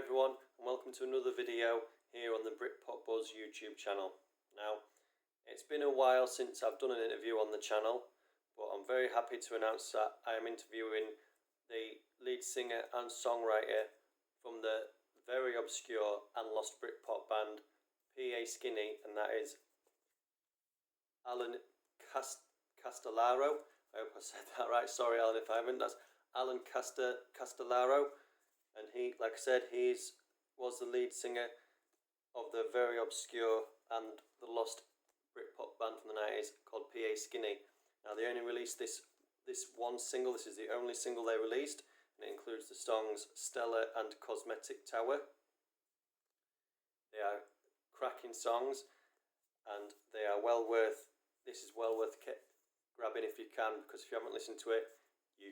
everyone, and welcome to another video here on the Britpop Buzz YouTube channel. Now, it's been a while since I've done an interview on the channel, but I'm very happy to announce that I am interviewing the lead singer and songwriter from the very obscure and lost Britpop band PA Skinny, and that is Alan Castellaro. I hope I said that right. Sorry, Alan, if I haven't. That's Alan Castellaro. And he, like I said, was the lead singer of the very obscure and the lost Britpop band from the 90s called PA Skinny. Now, they only released this one single. This is the only single they released, and it includes the songs Stella and Cosmetic Tower. They are cracking songs, and they are well worth grabbing if you can, because if you haven't listened to it, you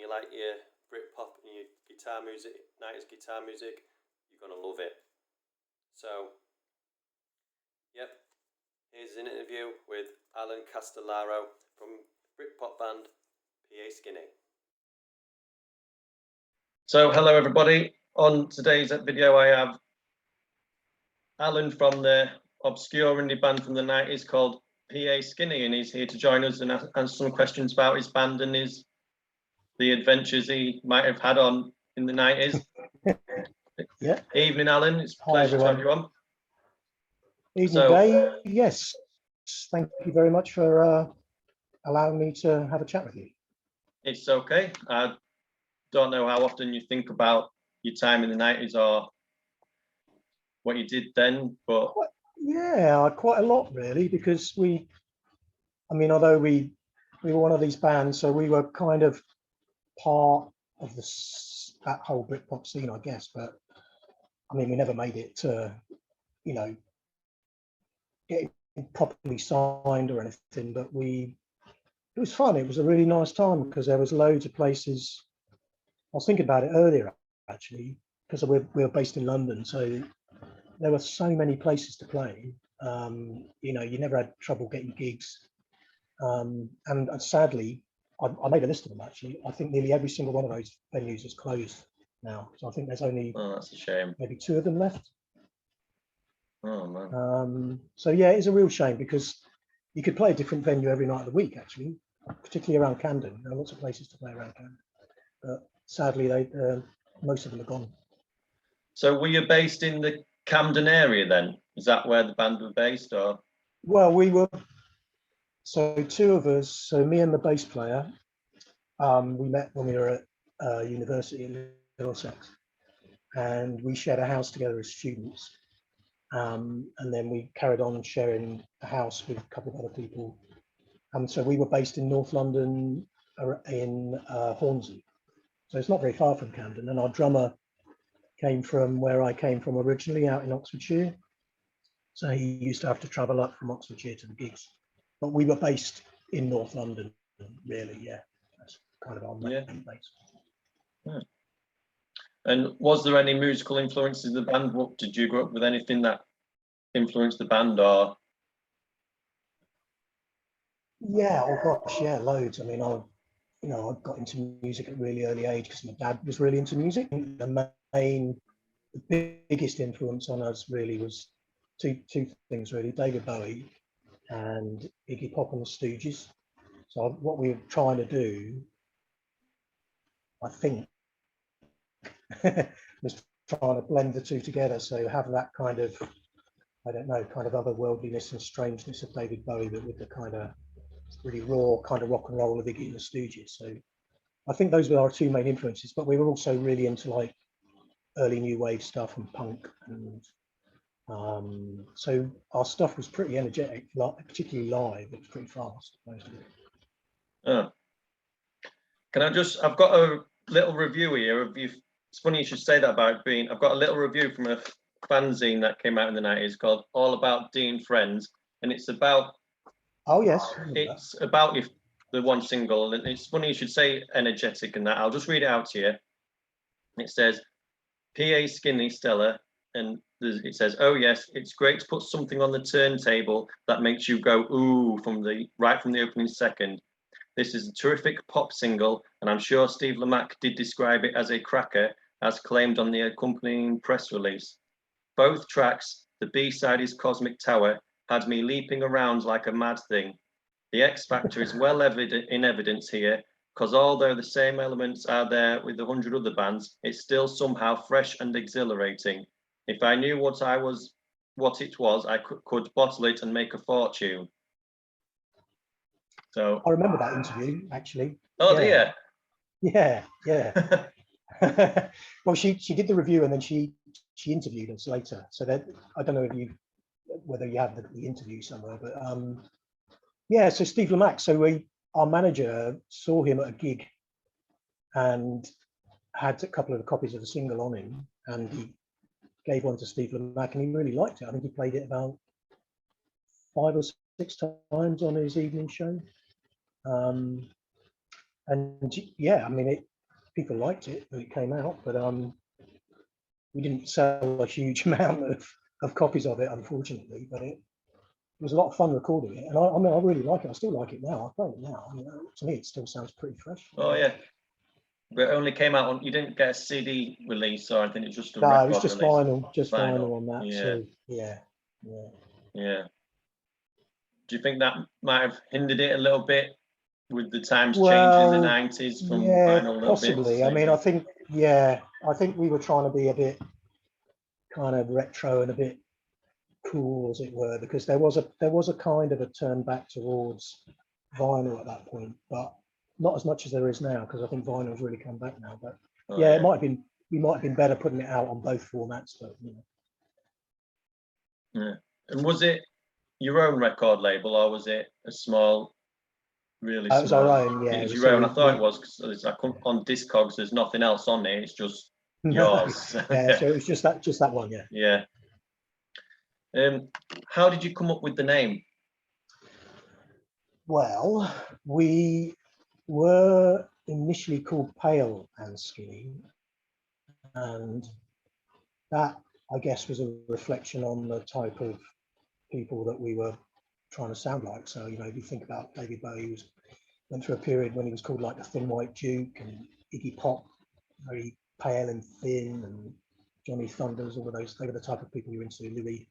like your Britpop and your guitar music, 90s guitar music, you're gonna love it. So, yep, here's an interview with Alan Castellaro from Britpop band PA Skinny. So, hello everybody. On today's video, I have Alan from the obscure indie band from the 90s called PA Skinny, and he's here to join us and answer some questions about his band and the adventures he might have had in the 90s. Yeah. Evening, Alan. It's a pleasure to have you on. Evening, Dave. Yes. Thank you very much for allowing me to have a chat with you. It's okay. I don't know how often you think about your time in the 90s or what you did then, but... Yeah, quite a lot, really, because although we were one of these bands, so we were kind of part of that whole Britpop scene, I guess, but I mean, we never made it to, get properly signed or anything, but it was fun. It was a really nice time because there was loads of places. I was thinking about it earlier, actually, because we were based in London, so there were so many places to play. You never had trouble getting gigs, and sadly, I made a list of them, actually. I think nearly every single one of those venues is closed now. So I think there's only that's a shame. Maybe 2 of them left. Oh, man. So yeah, it's a real shame because you could play a different venue every night of the week, actually, particularly around Camden. There are lots of places to play around Camden. But sadly, most of them are gone. So were you based in the Camden area then? Is that where the band were based, or? Well, we were. So 2 of us, so me and the bass player, we met when we were at university in Middlesex, and we shared a house together as students. And then we carried on sharing a house with a couple of other people. And so we were based in North London in Hornsey. So it's not very far from Camden. And our drummer came from where I came from originally, out in Oxfordshire. So he used to have to travel up from Oxfordshire to the gigs. But we were based in North London, really, yeah. That's kind of our main base. Yeah. And was there any musical influences in the band? Did you grow up with anything that influenced the band, or? Yeah, oh gosh, yeah, loads. I mean, I got into music at a really early age because my dad was really into music. The biggest influence on us really was two things, really: David Bowie and Iggy Pop and the Stooges. So what we were trying to do, I think, was trying to blend the 2 together. So have that kind of, I don't know, kind of otherworldliness and strangeness of David Bowie, but with the kind of really raw kind of rock and roll of Iggy and the Stooges. So I think those were our 2 main influences, but we were also really into like early new wave stuff and punk, and so our stuff was pretty energetic, particularly live. It was pretty fast, most of it. Oh. I've got a little review here of you. It's funny you should say that about being. I've got a little review from a fanzine that came out in the 90s called All About Dean Friends, and it's about. Oh yes. It's about the one single, and it's funny you should say energetic and that. I'll just read it out to you. It says, PA Skinny Stella, and it says, oh yes, it's great to put something on the turntable that makes you go ooh right from the opening second. This is a terrific pop single, and I'm sure Steve Lamacq did describe it as a cracker, as claimed on the accompanying press release. Both tracks, the B-side is Cosmic Tower, had me leaping around like a mad thing. The X Factor is well in evidence here, because although the same elements are there with 100 other bands, it's still somehow fresh and exhilarating. If I knew what it was, I could bottle it and make a fortune. So I remember that interview, actually. oh yeah. dear. Yeah. Well, she did the review and then she interviewed us later. So that I don't know whether you have the interview somewhere, but yeah. So Steve Lamacq. So our manager saw him at a gig and had a couple of the copies of the single on him, and he gave one to Steve Lamacq, and he really liked it. I think he played it about 5 or 6 times on his evening show. And yeah, I mean, people liked it when it came out, but we didn't sell a huge amount of copies of it, unfortunately. But it was a lot of fun recording it, and I mean, I really like it. I still like it now. I play it now. I mean, to me, it still sounds pretty fresh. Oh yeah. But it only came out on. You didn't get a CD release or anything. It's just a No, record it was just release. vinyl, vinyl on that. Yeah. So yeah. Yeah. Do you think that might have hindered it a little bit with the times changing in the 90s from vinyl? Possibly. I mean, I think we were trying to be a bit kind of retro and a bit cool, as it were, because there was a kind of a turn back towards vinyl at that point, but not as much as there is now, because I think vinyl's really come back now. But it might have been, we might have been better putting it out on both formats, but you know. Yeah. And was it your own record label, or was it a small, really small? It was our own, yeah. It was your own. I thought it was, because on Discogs there's nothing else on it. It's just yours. Yeah, so it was just that one, yeah. Yeah. How did you come up with the name? Well, we were initially called Pale and Skinny, and that, I guess, was a reflection on the type of people that we were trying to sound like. So, you know, if you think about David Bowie, went through a period when he was called like the Thin White Duke, and Iggy Pop, very pale and thin, and Johnny Thunders, all of those, they were the type of people you were into, Louis.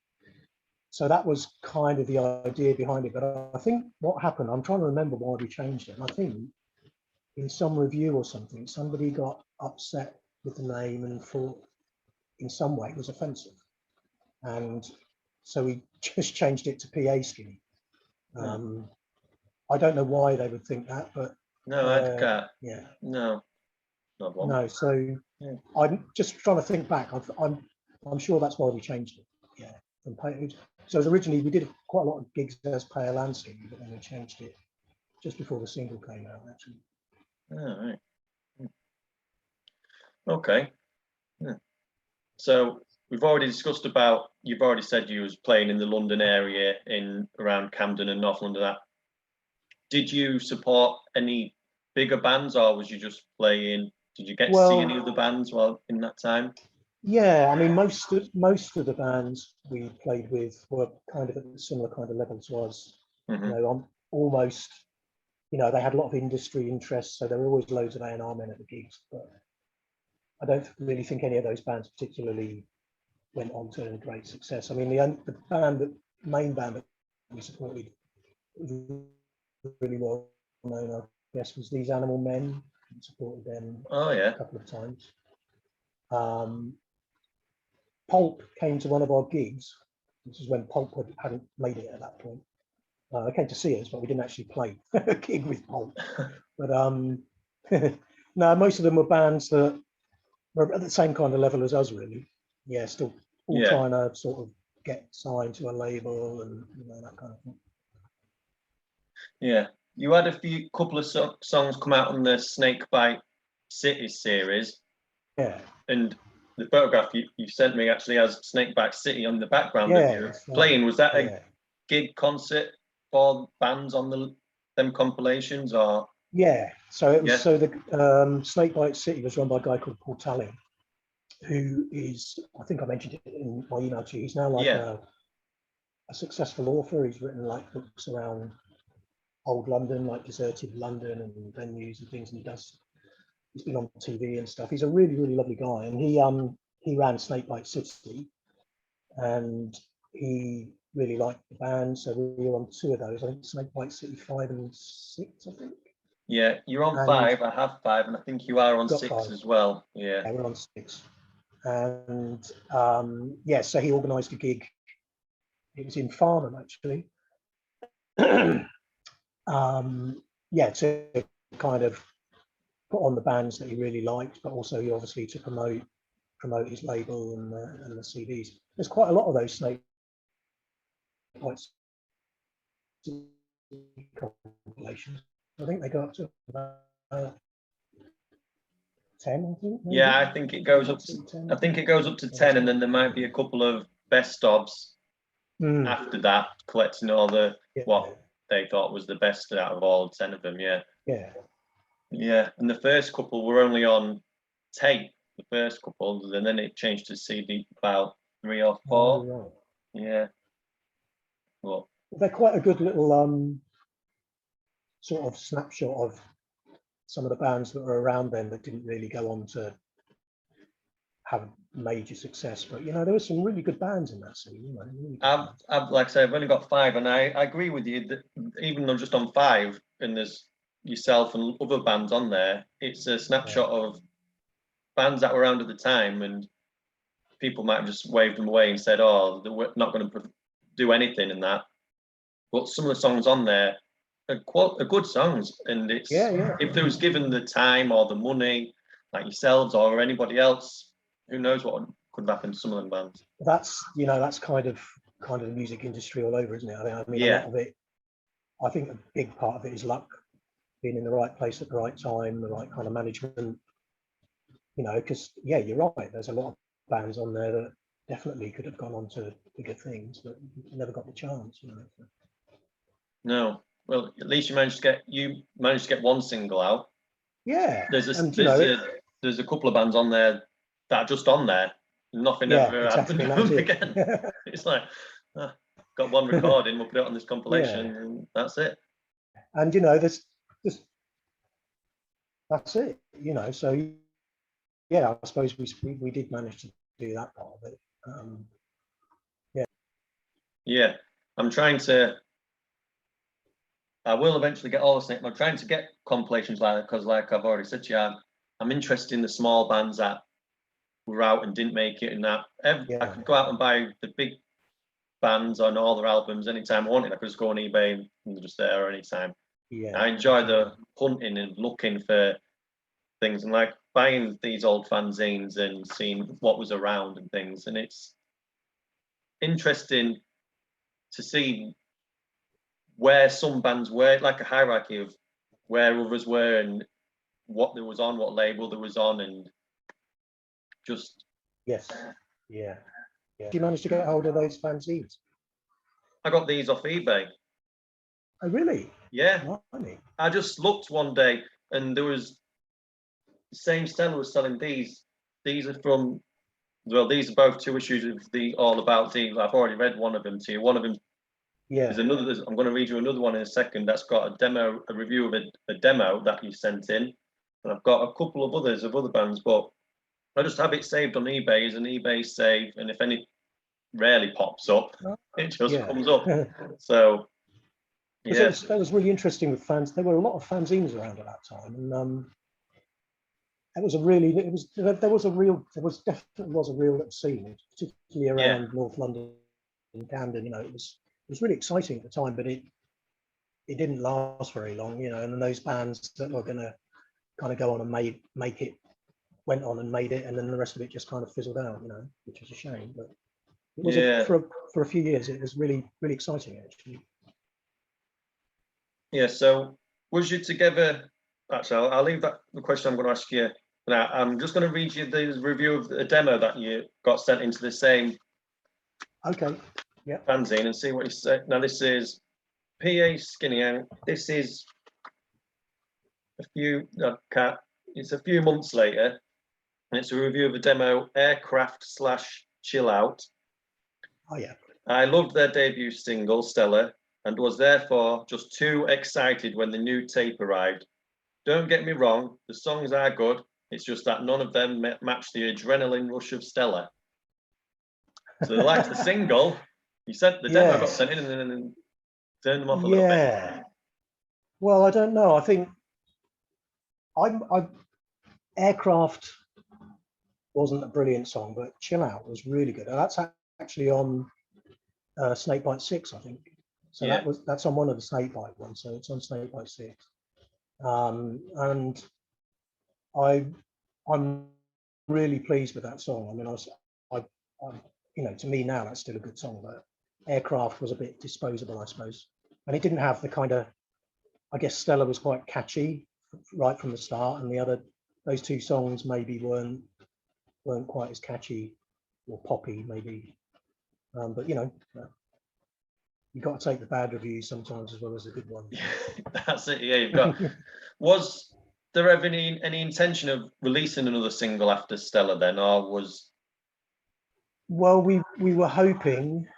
So that was kind of the idea behind it. But I think what happened, I'm trying to remember why we changed it. And I think in some review or something, somebody got upset with the name and thought in some way it was offensive. And so we just changed it to PA Skinny. I don't know why they would think that, but no, I can't. Yeah, no, no. So I'm just trying to think back. I'm sure that's why we changed it. Yeah, from Pale. So originally we did quite a lot of gigs as Pale and Skinny, but then we changed it just before the single came out, actually. All right. Okay. Yeah. So we've already discussed about, you've already said you was playing in the London area, in around Camden and North London. That, did you support any bigger bands, or was you just playing? Did you get to see any other bands while in that time? Yeah, I mean, most of the bands we played with were kind of at a similar kind of level to us. Mm-hmm. You know, I'm almost, you know, they had a lot of industry interests, so there were always loads of A&R men at the gigs. But I don't really think any of those bands particularly went on to great success. I mean, the main band that we supported really well known, I guess, was These Animal Men. We supported them a couple of times. Pulp came to one of our gigs. This is when Pulp hadn't made it at that point. They came to see us, but we didn't actually play a gig with Pulp. But no, most of them were bands that were at the same kind of level as us, really. Yeah, still all trying to sort of get signed to a label and, you know, that kind of thing. Yeah, you had a couple of songs come out on the Snakebite City series. Yeah. And the photograph you sent me actually has Snakebite City on the background of you playing. Was that a gig concert for bands on them compilations, or? Yeah, so it was, so the Snakebite City was run by a guy called Paul Talling, who is, I think I mentioned it in my email to you, he's now like a successful author. He's written like books around old London, like deserted London and venues and things, and he does he's been on TV and stuff. He's a really, really lovely guy, and he ran Snakebite City, and he really liked the band. So we were on 2 of those. I think Snakebite City 5 and 6, I think. Yeah, you're on And 5. I have 5, and I think you are on got 6 5. as well. Yeah. Yeah, we're on 6. And yeah, so he organised a gig. It was in Farnham, actually. Yeah, to kind of put on the bands that he really liked, but also he obviously to promote his label and the CDs. There's quite a lot of those Snake compilations. I think they go up to about 10. I think. Maybe. Yeah, I think it goes up. I think it goes up to 10, and then there might be a couple of best ofs after that, collecting all the what they thought was the best out of all 10 of them. Yeah. Yeah. Yeah, and the first couple were only on tape. The first couple, and then it changed to CD about 3 or 4. Oh, right. Yeah. Well, they're quite a good little sort of snapshot of some of the bands that were around then that didn't really go on to have major success. But there were some really good bands in that scene. Really I've like I said, I've only got 5, and I agree with you that even though just on 5, and there's yourself and other bands on there, it's a snapshot of bands that were around at the time, and people might have just waved them away and said, "Oh, they're not going to do anything in that." But some of the songs on there are good songs, and it's if there was given the time or the money, like yourselves or anybody else, who knows what could happen to some of them bands. That's that's kind of the music industry all over, isn't it? I mean, a lot of it. I think a big part of it is luck, being in the right place at the right time, the right kind of management. Because you're right. There's a lot of bands on there that definitely could have gone on to bigger things, but never got the chance. No. Well, at least you managed to get one single out. Yeah. There's a couple of bands on there that are just on there. Nothing ever happened to them again. It's like, got one recording, we'll put it on this compilation, and that's it. And there's that's it. So I suppose we did manage to do that part of it. Yeah, I will eventually get all the Snake. I'm trying to get compilations like that because, like I've already said to you, I'm interested in the small bands that were out and didn't make it, and that I could go out and buy the big bands on all their albums anytime I wanted. I could just go on eBay and they're just there anytime. Yeah, I enjoy the hunting and looking for things and like buying these old fanzines and seeing what was around and things, and it's interesting to see where some bands were, like a hierarchy of where others were and what there was on, what label there was on, and just yeah. Did you manage to get hold of those fanzines? I got these off eBay. Oh, really? Yeah. Funny. I just looked one day and there was the same seller was selling these. These are from, well, these are both 2 issues of the All About These. I've already read one of them to you. One of them, there's another, I'm going to read you another one in a second that's got a review of a demo that you sent in. And I've got a couple of others of other bands, but I just have it saved on eBay as an eBay save, and if any rarely pops up, it just comes up. So that was really interesting with fans. There were a lot of fanzines around at that time, and there definitely was a real scene, particularly around North London and Camden. It was really exciting at the time, but it didn't last very long. And then those bands that were going to kind of go on and make it went on and made it, and then the rest of it just kind of fizzled out, which was a shame. But it was for a few years. It was really, really exciting, actually. Yeah. So was you together? Actually, I'll leave the question I'm going to ask you now. I'm just going to read you the review of the demo that you got sent into the same fanzine and see what you say. Now this is PA Skinny Out. This is it's a few months later. And it's a review of the demo Aircraft / Chill Out. Oh, yeah. I loved their debut single, Stellar, and was therefore just too excited when the new tape arrived. Don't get me wrong, the songs are good. It's just that none of them match the adrenaline rush of Stella. So they liked the single. You said the demo got sent in and then turned them off a little bit. Yeah. Well, I don't know. I think Aircraft wasn't a brilliant song, but Chill Out was really good. And that's actually on Snakebite 6, I think. So Yeah. that's on one of the Snakebite ones. So it's on Snakebite 6. And I'm really pleased with that song. I mean, you know, to me now that's still a good song, but Aircraft was a bit disposable, I suppose. And it didn't have the kind of, I guess Stella was quite catchy right from the start, and those two songs maybe weren't quite as catchy or poppy maybe. But you know, you got to take the bad reviews sometimes as well as the good ones. That's it. Yeah, you've got. Was there ever any intention of releasing another single after Stella then, or was? Well, we were hoping.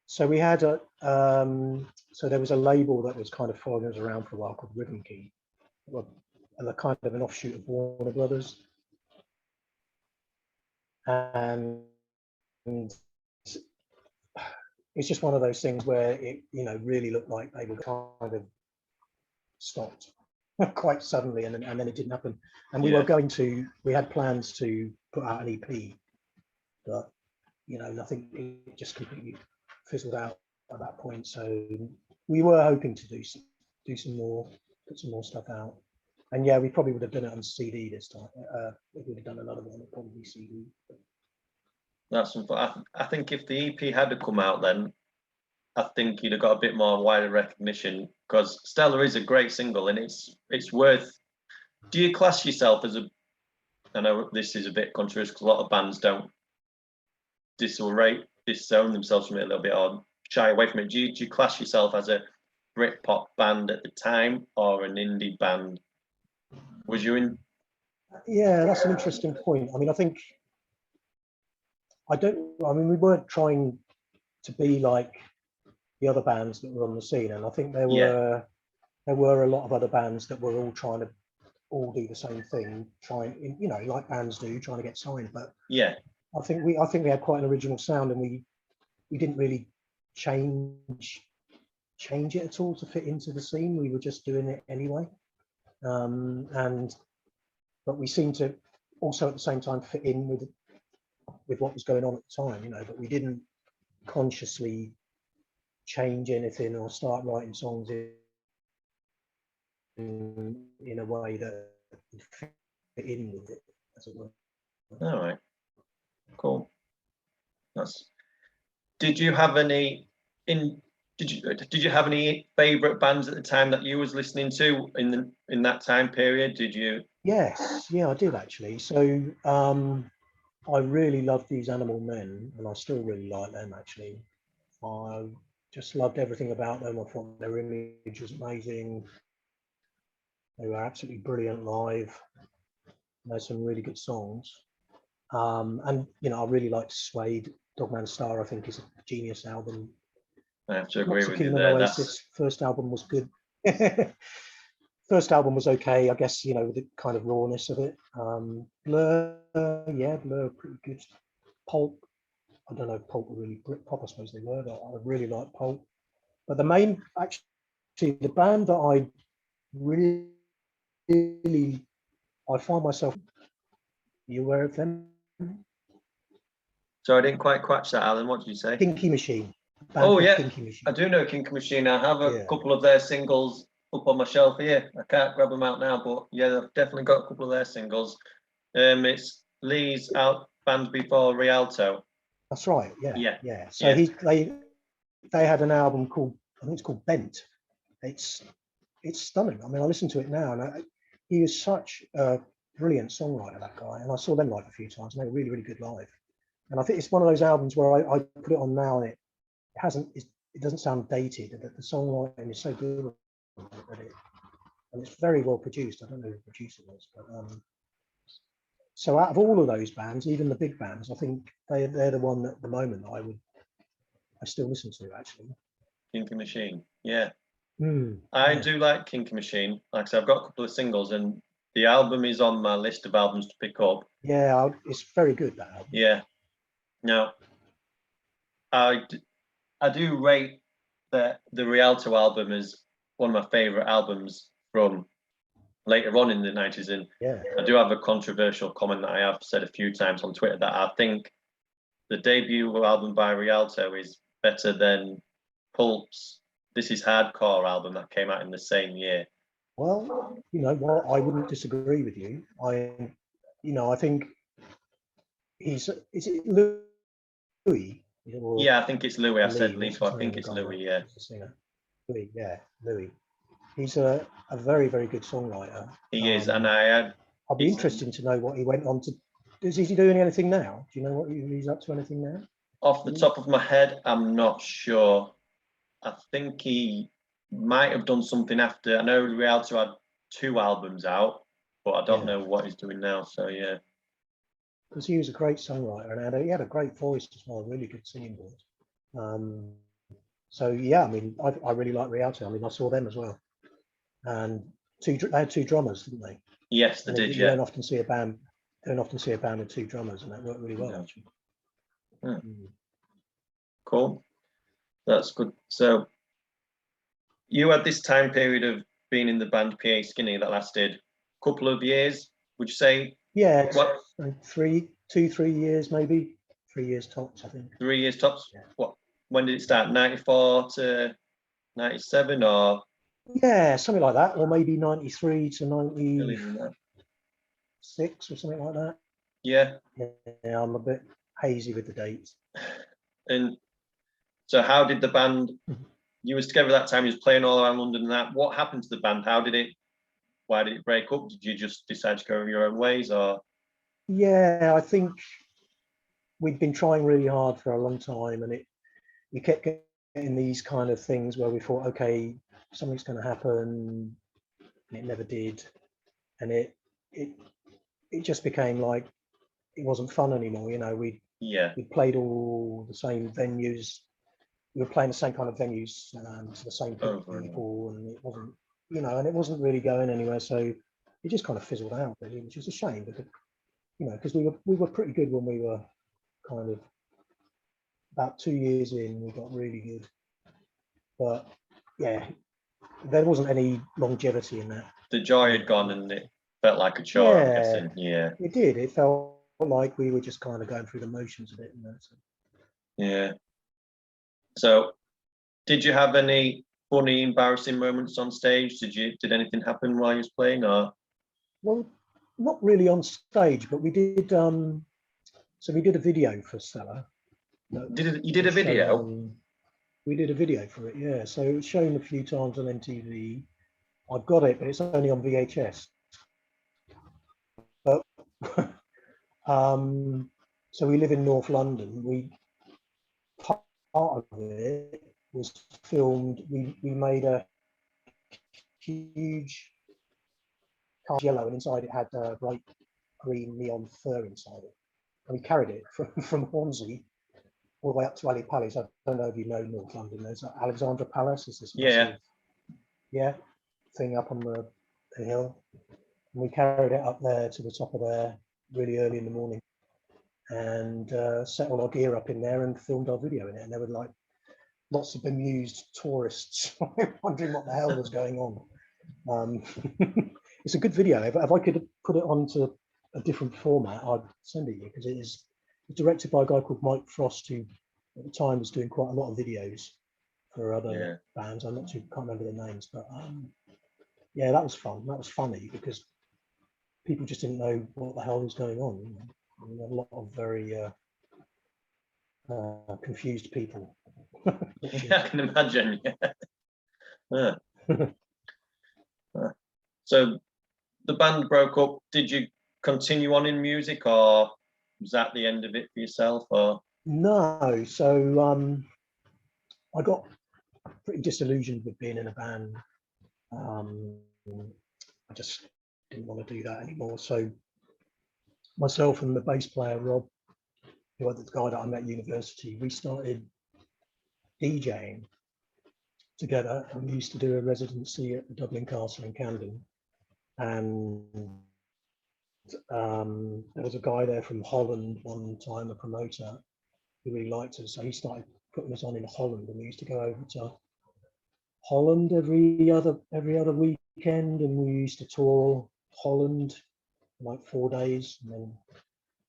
So we had so there was a label that was kind of following us around for a while called Rhythm Key, and a kind of an offshoot of Warner Brothers. And it's just one of those things where it, you know, really looked like they were kind of stopped quite suddenly, and then it didn't happen. And we had plans to put out an EP, but you know, nothing. It just completely fizzled out at that point. So we were hoping to do some more, put some more stuff out. And yeah, we probably would have done it on CD this time. If we'd have done another one, it'd probably be CD. That's something. I think if the EP had to come out, then I think you'd have got a bit more wider recognition, because Stella is a great single and it's worth. Do you class yourself as a? I know this is a bit controversial because a lot of bands don't disown themselves from it a little bit or shy away from it. Do you class yourself as a Britpop band at the time or an indie band? Was you in? Yeah, that's an interesting point. I mean, we weren't trying to be like the other bands that were on the scene, and I think there were a lot of other bands that were all trying to do the same thing, you know, like bands do, trying to get signed. But yeah, I think we had quite an original sound, and we didn't really change it at all to fit into the scene. We were just doing it anyway, but we seemed to also at the same time fit in with what was going on at the time, you know. But we didn't consciously change anything or start writing songs in a way that would fit in with it, as it were. all right, cool. Did you have any favorite bands at the time that you was listening to in that time period? Did you? Yes, yeah, I did actually. So I really loved These Animal Men, and I still really like them actually. I just loved everything about them. I thought their image was amazing. They were absolutely brilliant live. There's some really good songs. And you know, I really liked Suede. Dogman Star, I think, is a genius album. I have to agree with you there. Oasis. First album was good. First album was okay, I guess, you know, with the kind of rawness of it. Blur, pretty good. Pulp, I don't know if Pulp were really Britpop, I suppose they were, but I really like Pulp. But the band that I really, I find myself, are you aware of them? So I didn't quite catch that, Alan. What did you say? Kinky Machine. Oh yeah, Kinky Machine. I do know Kinky Machine. I have a couple of their singles up on my shelf here. I can't grab them out now, but yeah, I've definitely got a couple of their singles. It's Lee's band before Rialto. That's right. Yeah. So yeah. They had an album called, I think it's called Bent. It's stunning. I mean, I listen to it now, and he is such a brilliant songwriter, that guy. And I saw them live a few times, and they were really, really good live. And I think it's one of those albums where I put it on now, and it doesn't sound dated. The songwriting is so good, and it's very well produced. I don't know who the producer was, but so out of all of those bands, even the big bands, I think they're the one at the moment that I still listen to, actually. Kinky Machine, yeah. I Yeah. do like Kinky Machine. Like I said, I've got a couple of singles, and the album is on my list of albums to pick up. Yeah, it's very good, that album. Yeah. Now, I do rate the Rialto album as one of my favourite albums from later on in the 90s. And Yeah. I do have a controversial comment that I have said a few times on Twitter, that I think the debut album by Rialto is better than Pulp's This Is Hardcore album that came out in the same year. Well, you know what? I wouldn't disagree with you. I think is it Louis? Or Yeah, I think it's Louis. I said Lee, Lee, what's but his I name? think The it's guy, Louis, yeah. who's the singer? Louis, yeah, Louis. He's a very, very good songwriter. He is, and I had. I'd be interested to know what he went on to. Is he doing anything now? Do you know what he's up to? Anything now? Off the top of my head, I'm not sure. I think he might have done something after. I know Rialto had 2 albums out, but I don't know what he's doing now. So yeah. Because he was a great songwriter and he had a great voice as well, really good singing voice. So yeah, I mean, I really like Rialto. I mean, I saw them as well, and they had 2 drummers, didn't they? Yes, they did. You Yeah. don't often see a band. Don't often see a band with 2 drummers, and that worked really well. No. Actually. Cool. That's good. So you had this time period of being in the band PA Skinny that lasted a couple of years, would you say? Yeah, What? 3 years maybe. 3 years tops, I think. 3 years tops? Yeah. What? When did it start? 94 to 97 or? Yeah, something like that, or maybe 93 to 96 or something like that. Yeah. Yeah, I'm a bit hazy with the dates. And so how did the band, you was together that time, you was playing all around London and that, what happened to the band? Why did it break up? Did you just decide to go your own ways, or? Yeah, I think we'd been trying really hard for a long time, and we kept getting these kind of things where we thought, okay, something's going to happen, and it never did, and it just became like it wasn't fun anymore. You know, we played all the same venues. We were playing the same kind of venues to the same people, and it wasn't, and it wasn't really going anywhere. So it just kind of fizzled out, really, which is a shame because, because we were pretty good when we were kind of about 2 years in. We got really good, but yeah, there wasn't any longevity in that. The joy had gone, and it felt like a chore. I'm guessing. Yeah, it did. It felt like we were just kind of going through the motions of it. So. Yeah. So, did you have any funny, embarrassing moments on stage? Did anything happen while you was playing, or? Well, not really on stage, but we did. So we did a video for Stella. You did a video? We did a video for it, yeah. So it was shown a few times on MTV. I've got it, but it's only on VHS. But so we live in North London. Part of it was filmed. We made a huge car, yellow, and inside it had bright green neon fur inside it, and we carried it from Hornsey all the way up to Ali Palace. I don't know if you know North London. There's Alexandra Palace. It's this massive, thing up on the hill. And we carried it up there to the top of there really early in the morning, and set all our gear up in there and filmed our video in it. And there were like lots of bemused tourists wondering what the hell was going on. It's a good video. If I could put it onto a different format, I'd send it you, because it's directed by a guy called Mike Frost, who at the time was doing quite a lot of videos for other bands. Can't remember the names, but yeah, that was fun. That was funny because people just didn't know what the hell was going on. A lot of very confused people. Yeah, I can imagine. Yeah. So the band broke up. Did you continue on in music, or was that the end of it for yourself? Or no, so I got pretty disillusioned with being in a band. I just didn't want to do that anymore. So myself and the bass player Rob, who was the guy that I met at university, we started DJing together, and we used to do a residency at the Dublin Castle in Camden. And there was a guy there from Holland one time, a promoter, who really liked us. So he started putting us on in Holland, and we used to go over to Holland every other weekend, and we used to tour Holland for like 4 days and then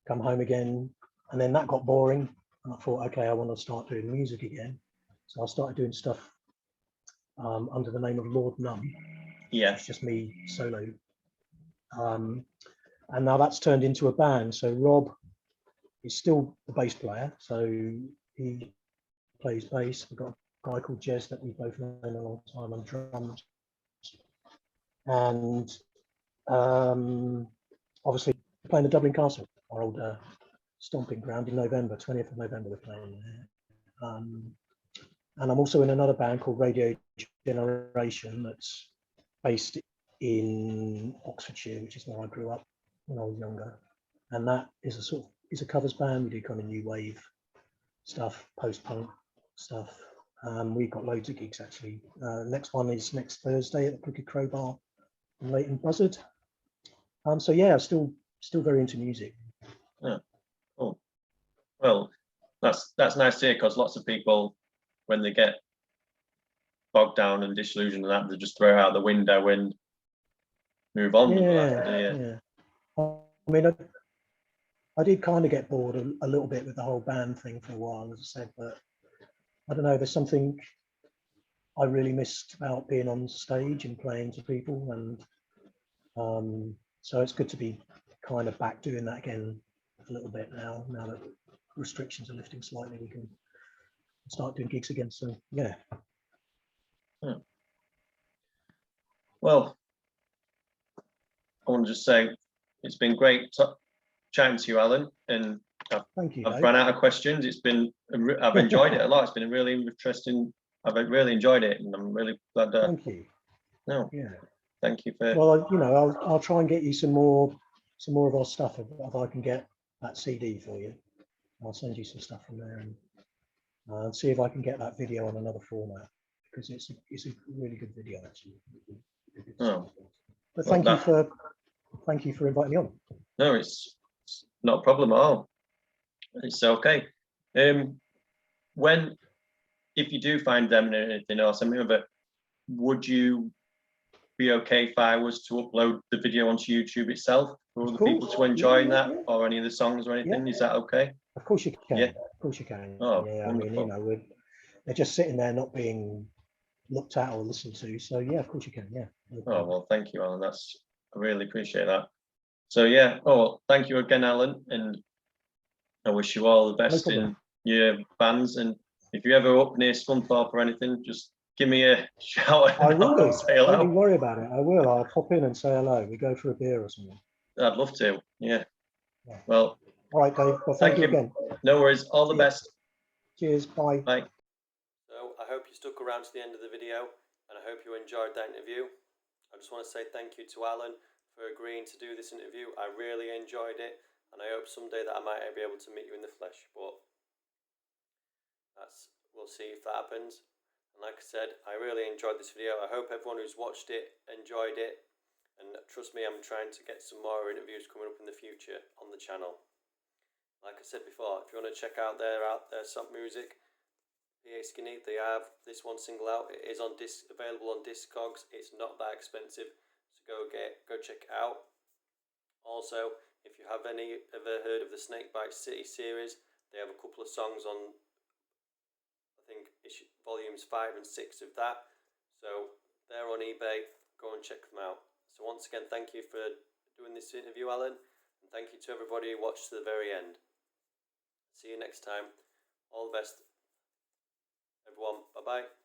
come home again. And then that got boring, and I thought, okay, I want to start doing music again. So I started doing stuff under the name of Lord None. Yeah. It's just me solo. And now that's turned into a band. So Rob is still the bass player, so he plays bass. We've got a guy called Jez that we've both known a long time on drums. And obviously playing the Dublin Castle, our old stomping ground, in November, 20th of November we're playing there. And I'm also in another band called Radio Generation that's based in Oxfordshire, which is where I grew up when I was younger. And that is a covers band. We do kind of new wave stuff, post-punk stuff. We've got loads of gigs actually. Next one is next Thursday at the Crooked Crowbar in Leighton Buzzard. So yeah, still very into music. Yeah. Cool. Well, that's nice to hear, because lots of people, when they get bogged down and disillusioned and that, they just throw it out the window and move on. Yeah. I mean, I did kind of get bored a little bit with the whole band thing for a while, as I said, but I don't know, there's something I really missed about being on stage and playing to people, and so it's good to be kind of back doing that again a little bit now that restrictions are lifting slightly. We can start doing gigs again, so yeah. Well, I want to just say it's been great chatting to you, Alan, and Thank you. I've run out of questions. I've enjoyed it a lot. It's been a really interesting. I've really enjoyed it, and I'm really glad. Thank you. No. Yeah. Thank you for. Well, I'll try and get you some more of our stuff if I can get that CD for you. I'll send you some stuff from there and see if I can get that video on another format, because it's a really good video actually. Oh. But thank you for inviting me on. No, it's not a problem at all. It's okay. If you do find them and anything else, would you be okay if I was to upload the video onto YouTube itself for other people to enjoy that, or any of the songs or anything? Is that okay? Of course you can. Yeah. Of course you can. Oh, yeah. wonderful. I mean, they're just sitting there not being looked at or listened to. So yeah, of course you can. Yeah. Oh, well, thank you, Alan. I really appreciate that. So yeah. Oh, thank you again, Alan, and I wish you all the best in your bands. And if you're ever up near Scunthorpe or anything, just give me a shout. I will. Say hello. Don't worry about it. I will. I'll pop in and say hello. We go for a beer or something. I'd love to. Yeah. Well. All right, Dave. Well, thank you again. No worries. All the best. Cheers. Bye. Bye. So I hope you stuck around to the end of the video, and I hope you enjoyed that interview. I just want to say thank you to Alan for agreeing to do this interview. I really enjoyed it, and I hope someday that I might be able to meet you in the flesh, but we'll see if that happens. And like I said, I really enjoyed this video. I hope everyone who's watched it enjoyed it, and trust me, I'm trying to get some more interviews coming up in the future on the channel. Like I said before, if you want to check out their some music, PA Skinny, they have this one single out. It is available on Discogs. It's not that expensive, so go check it out. Also, if you have ever heard of the Snakebite City series, they have a couple of songs on, I think, volumes 5 and 6 of that. So they're on eBay. Go and check them out. So once again, thank you for doing this interview, Alan, and thank you to everybody who watched to the very end. See you next time. All the best, everyone. Bye-bye.